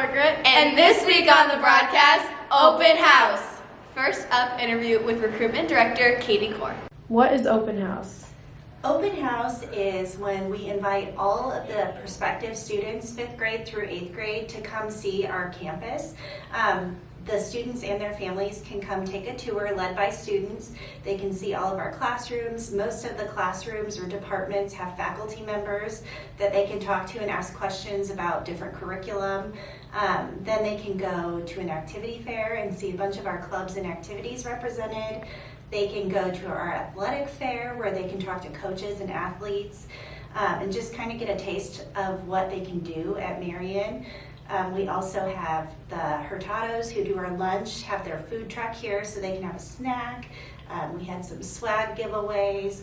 Margaret, and this week on the broadcast, Open House. First up, interview with Recruitment Director Katie Core. What is Open House? Open House is when we invite all of the prospective students, 5th grade through 8th grade, to come see our campus. The students and their families can come take a tour led by students. They can see all of our classrooms. Most of the classrooms or departments have faculty members that they can talk to and ask questions about different curriculum. Then they can go to an activity fair and see a bunch of our clubs and activities represented. They can go to our athletic fair where they can talk to coaches and athletes and just kind of get a taste of what they can do at Marian. We also have the Hurtados who do our lunch, have their food truck here so they can have a snack. We had some swag giveaways.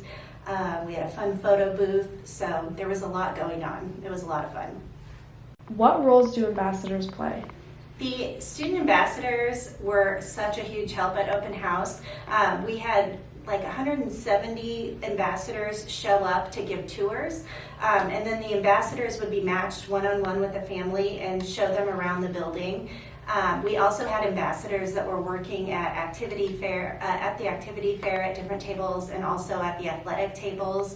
We had a fun photo booth, so there was a lot going on. It was a lot of fun. What roles do ambassadors play? The student ambassadors were such a huge help at Open House. We had like 170 ambassadors show up to give tours, and then the ambassadors would be matched one-on-one with a family and show them around the building. We also had ambassadors that were working at activity fair, at the activity fair at different tables, and also at the athletic tables.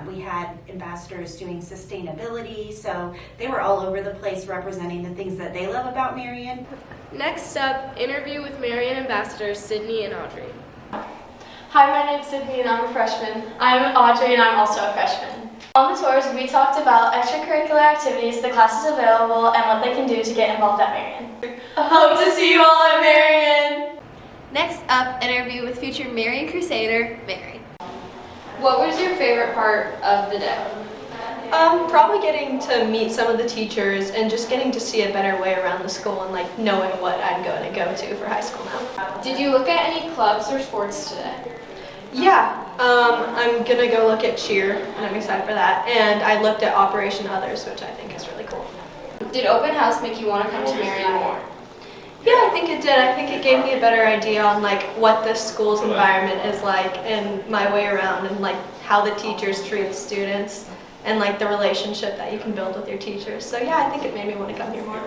We had ambassadors doing sustainability, so they were all over the place representing the things that they love about Marian. Next up, interview with Marian ambassadors Sydney and Audrey. Hi, my name's Sydney and I'm a freshman. I'm Audrey and I'm also a freshman. On the tours, we talked about extracurricular activities, the classes available, and what they can do to get involved at Marian. Hope to see you all at Marian! Next up, interview with future Marian Crusader, Mary. What was your favorite part of the day? Probably getting to meet some of the teachers and just getting to see a better way around the school and like knowing what I'm going to go to for high school now. Did you look at any clubs or sports today? Yeah, I'm going to go look at cheer and I'm excited for that. And I looked at Operation Others, which I think is really cool. Did Open House make you want to come to Marian more? Yeah, I think it did. I think it gave me a better idea on like what the school's environment is like and my way around and like how the teachers treat students and like the relationship that you can build with your teachers. So yeah, I think it made me want to come here more.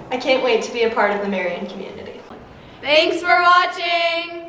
I can't wait to be a part of the Marian community. Thanks for watching!